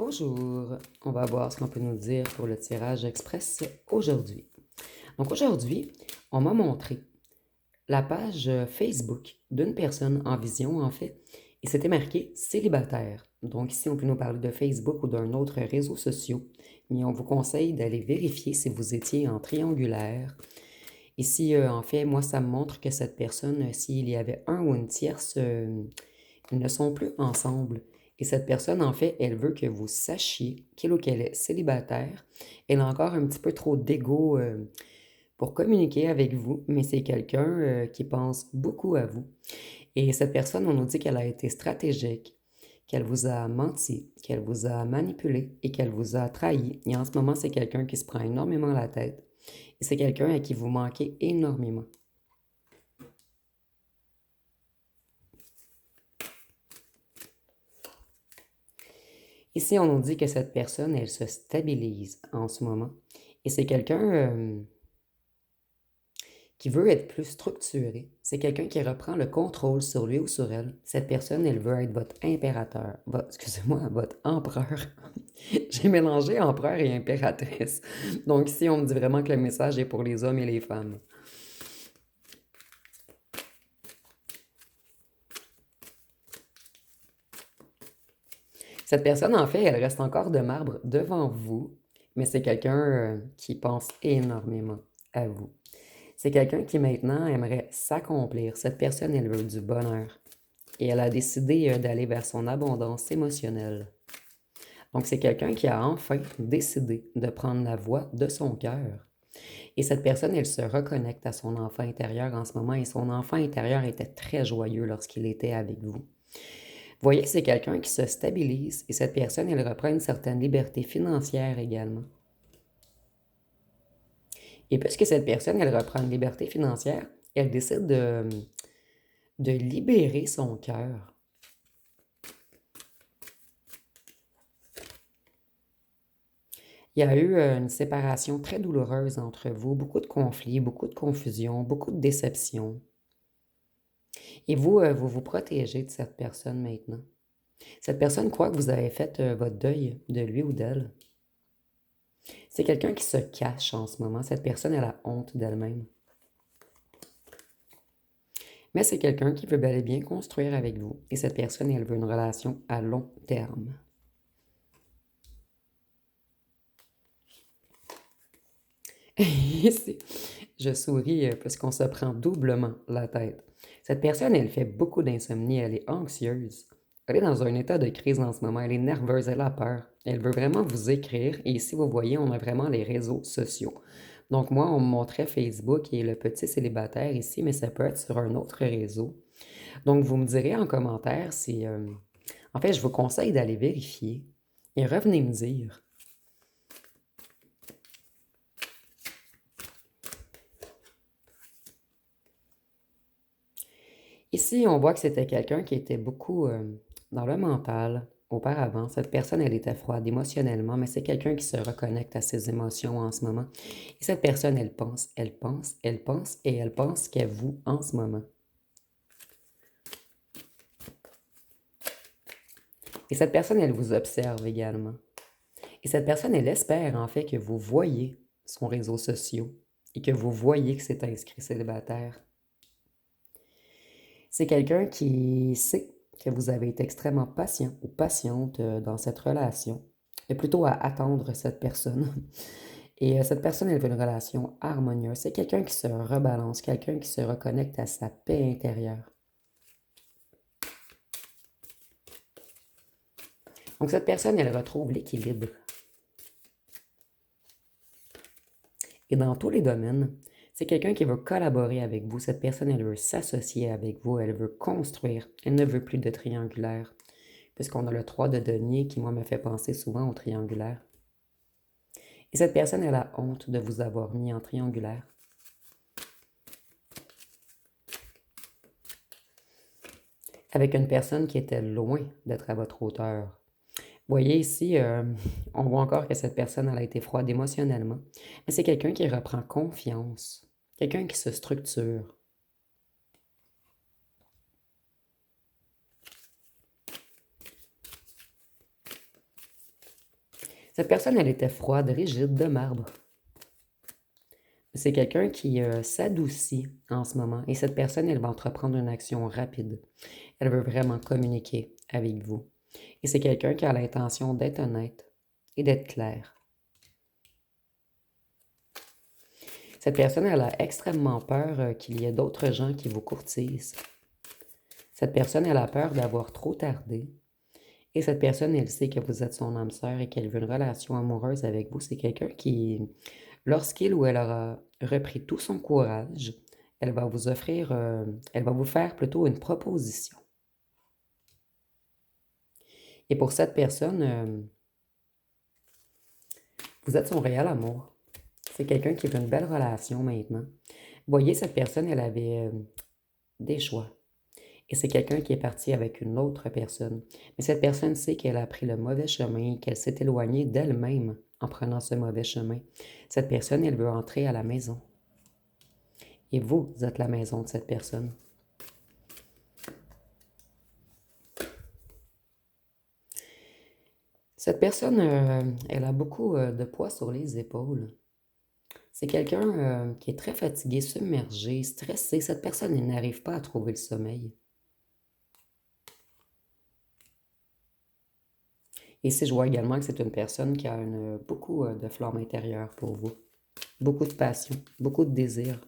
Bonjour, on va voir ce qu'on peut nous dire pour le tirage express aujourd'hui. Donc aujourd'hui, on m'a montré la page Facebook d'une personne en vision en fait, et c'était marqué célibataire. Donc ici, on peut nous parler de Facebook ou d'un autre réseau social, mais on vous conseille d'aller vérifier si vous étiez en triangulaire. Ici, en fait, moi, ça me montre que cette personne, s'il y avait un ou une tierce, ils ne sont plus ensemble. Et cette personne, en fait, elle veut que vous sachiez qu'il ou qu'elle est célibataire. Elle a encore un petit peu trop d'ego pour communiquer avec vous, mais c'est quelqu'un qui pense beaucoup à vous. Et cette personne, on nous dit qu'elle a été stratégique, qu'elle vous a menti, qu'elle vous a manipulé et qu'elle vous a trahi. Et en ce moment, c'est quelqu'un qui se prend énormément la tête. Et c'est quelqu'un à qui vous manquez énormément. Ici, on nous dit que cette personne, elle se stabilise en ce moment. Et c'est quelqu'un qui veut être plus structuré. C'est quelqu'un qui reprend le contrôle sur lui ou sur elle. Cette personne, elle veut être votre impérateur. Excusez-moi, votre empereur. J'ai mélangé empereur et impératrice. Donc ici, on me dit vraiment que le message est pour les hommes et les femmes. Cette personne, en fait, elle reste encore de marbre devant vous, mais c'est quelqu'un qui pense énormément à vous. C'est quelqu'un qui maintenant aimerait s'accomplir. Cette personne, elle veut du bonheur. Et elle a décidé d'aller vers son abondance émotionnelle. Donc, c'est quelqu'un qui a enfin décidé de prendre la voie de son cœur. Et cette personne, elle se reconnecte à son enfant intérieur en ce moment. Et son enfant intérieur était très joyeux lorsqu'il était avec vous. Vous voyez, c'est quelqu'un qui se stabilise. Et cette personne, elle reprend une certaine liberté financière également. Et puisque cette personne, elle reprend une liberté financière, elle décide de libérer son cœur. Il y a eu une séparation très douloureuse entre vous, beaucoup de conflits, beaucoup de confusion, beaucoup de déception. Et vous, vous vous protégez de cette personne maintenant. Cette personne croit que vous avez fait votre deuil de lui ou d'elle. C'est quelqu'un qui se cache en ce moment. Cette personne, elle a honte d'elle-même. Mais c'est quelqu'un qui veut bel et bien construire avec vous. Et cette personne, elle veut une relation à long terme. Ici, je souris parce qu'on se prend doublement la tête. Cette personne, elle fait beaucoup d'insomnie, elle est anxieuse. Elle est dans un état de crise en ce moment, elle est nerveuse, elle a peur. Elle veut vraiment vous écrire et ici, vous voyez, on a vraiment les réseaux sociaux. Donc moi, on me montrait Facebook et le petit célibataire ici, mais ça peut être sur un autre réseau. Donc vous me direz en commentaire si... En fait, je vous conseille d'aller vérifier et revenez me dire. Ici, on voit que c'était quelqu'un qui était beaucoup dans le mental auparavant. Cette personne, elle était froide émotionnellement, mais c'est quelqu'un qui se reconnecte à ses émotions en ce moment. Et cette personne, elle pense, elle pense, elle pense, et elle pense qu'à vous en ce moment. Et cette personne, elle vous observe également. Et cette personne, elle espère en fait que vous voyez son réseau social et que vous voyez que c'est inscrit célibataire. C'est quelqu'un qui sait que vous avez été extrêmement patient ou patiente dans cette relation, et plutôt à attendre cette personne. Et cette personne, elle veut une relation harmonieuse. C'est quelqu'un qui se rebalance, quelqu'un qui se reconnecte à sa paix intérieure. Donc cette personne, elle retrouve l'équilibre. Et dans tous les domaines, c'est quelqu'un qui veut collaborer avec vous. Cette personne, elle veut s'associer avec vous, elle veut construire. Elle ne veut plus de triangulaire, puisqu'on a le 3 de denier qui, moi, me fait penser souvent au triangulaire. Et cette personne, elle a honte de vous avoir mis en triangulaire. Avec une personne qui était loin d'être à votre hauteur. Vous voyez ici, on voit encore que cette personne, elle a été froide émotionnellement. Mais c'est quelqu'un qui reprend confiance. Quelqu'un qui se structure. Cette personne, elle était froide, rigide, de marbre. C'est quelqu'un qui s'adoucit en ce moment. Et cette personne, elle va entreprendre une action rapide. Elle veut vraiment communiquer avec vous. Et c'est quelqu'un qui a l'intention d'être honnête et d'être clair. Cette personne, elle a extrêmement peur qu'il y ait d'autres gens qui vous courtisent. Cette personne, elle a peur d'avoir trop tardé. Et cette personne, elle sait que vous êtes son âme sœur et qu'elle veut une relation amoureuse avec vous. C'est quelqu'un qui, lorsqu'il ou elle aura repris tout son courage, elle va vous offrir, elle va vous faire plutôt une proposition. Et pour cette personne, vous êtes son réel amour. C'est quelqu'un qui veut une belle relation maintenant. Vous voyez, cette personne, elle avait des choix. Et c'est quelqu'un qui est parti avec une autre personne. Mais cette personne sait qu'elle a pris le mauvais chemin, qu'elle s'est éloignée d'elle-même en prenant ce mauvais chemin. Cette personne, elle veut entrer à la maison. Et vous êtes la maison de cette personne. Cette personne, elle a beaucoup de poids sur les épaules. C'est quelqu'un qui est très fatigué, submergé, stressé. Cette personne, elle n'arrive pas à trouver le sommeil. Et si je vois également que c'est une personne qui a beaucoup de flamme intérieure pour vous. Beaucoup de passion, beaucoup de désir.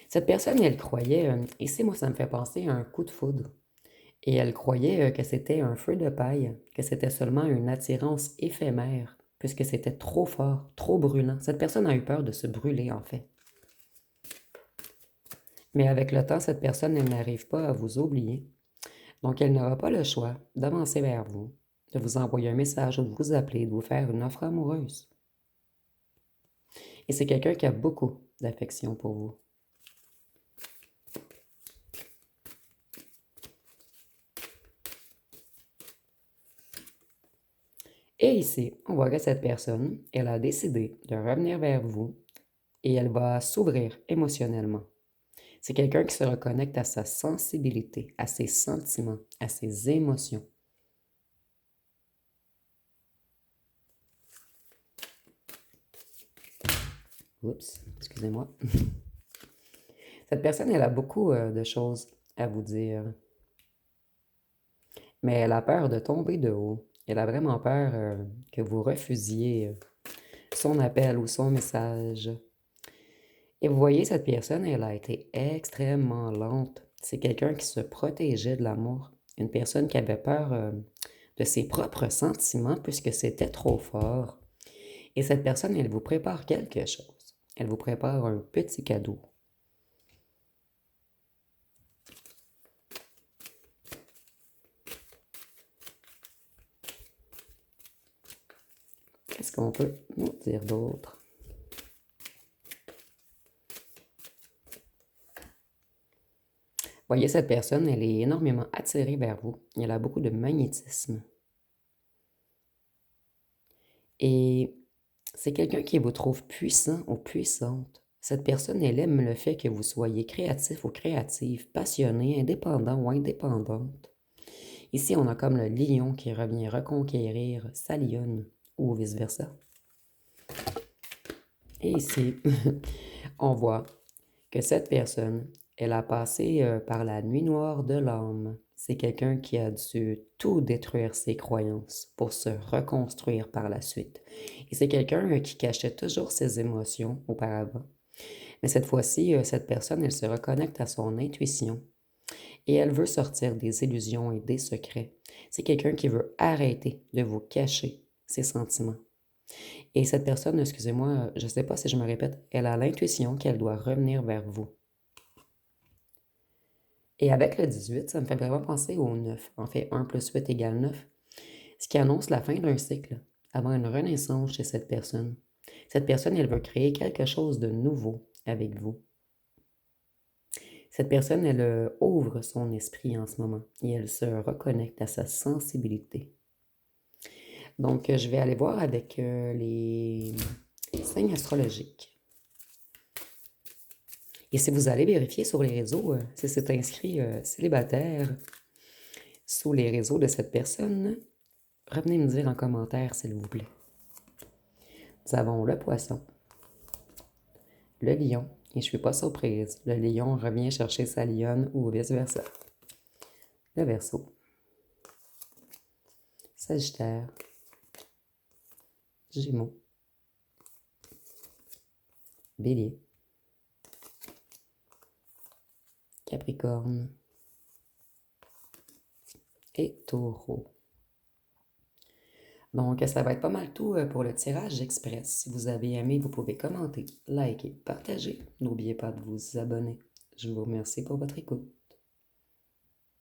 Cette personne, elle croyait, ici, moi, ça me fait penser à un coup de foudre. Et elle croyait que c'était un feu de paille, que c'était seulement une attirance éphémère, puisque c'était trop fort, trop brûlant. Cette personne a eu peur de se brûler, en fait. Mais avec le temps, cette personne, elle n'arrive pas à vous oublier. Donc, elle n'aura pas le choix d'avancer vers vous, de vous envoyer un message ou de vous appeler, de vous faire une offre amoureuse. Et c'est quelqu'un qui a beaucoup d'affection pour vous. Et ici, on voit que cette personne, elle a décidé de revenir vers vous et elle va s'ouvrir émotionnellement. C'est quelqu'un qui se reconnecte à sa sensibilité, à ses sentiments, à ses émotions. Oups, excusez-moi. Cette personne, elle a beaucoup de choses à vous dire, mais elle a peur de tomber de haut. Elle a vraiment peur que vous refusiez son appel ou son message. Et vous voyez, cette personne, elle a été extrêmement lente. C'est quelqu'un qui se protégeait de l'amour. Une personne qui avait peur de ses propres sentiments puisque c'était trop fort. Et cette personne, elle vous prépare quelque chose. Elle vous prépare un petit cadeau. Qu'est-ce qu'on peut nous dire d'autre? Voyez, cette personne, elle est énormément attirée vers vous. Elle a beaucoup de magnétisme. Et c'est quelqu'un qui vous trouve puissant ou puissante. Cette personne, elle aime le fait que vous soyez créatif ou créative, passionné, indépendant ou indépendante. Ici, on a comme le lion qui revient reconquérir sa lionne ou vice-versa. Et ici, on voit que cette personne, elle a passé par la nuit noire de l'âme. C'est quelqu'un qui a dû tout détruire ses croyances pour se reconstruire par la suite. Et c'est quelqu'un qui cachait toujours ses émotions auparavant. Mais cette fois-ci, cette personne, elle se reconnecte à son intuition et elle veut sortir des illusions et des secrets. C'est quelqu'un qui veut arrêter de vous cacher ses sentiments. Et cette personne, excusez-moi, je ne sais pas si je me répète, elle a l'intuition qu'elle doit revenir vers vous. Et avec le 18, ça me fait vraiment penser au 9. En fait, 1 plus 8 égale 9. Ce qui annonce la fin d'un cycle, avant une renaissance chez cette personne. Cette personne, elle veut créer quelque chose de nouveau avec vous. Cette personne, elle ouvre son esprit en ce moment et elle se reconnecte à sa sensibilité. Donc, je vais aller voir avec les signes astrologiques. Et si vous allez vérifier sur les réseaux, si c'est inscrit célibataire sous les réseaux de cette personne, revenez me dire en commentaire, s'il vous plaît. Nous avons le poisson, le lion, et je ne suis pas surprise, le lion revient chercher sa lionne ou vice-versa. Le Verseau, Sagittaire, Gémeaux, Bélier, Capricorne et Taureau. Donc, ça va être pas mal tout pour le tirage express. Si vous avez aimé, vous pouvez commenter, liker, partager. N'oubliez pas de vous abonner. Je vous remercie pour votre écoute.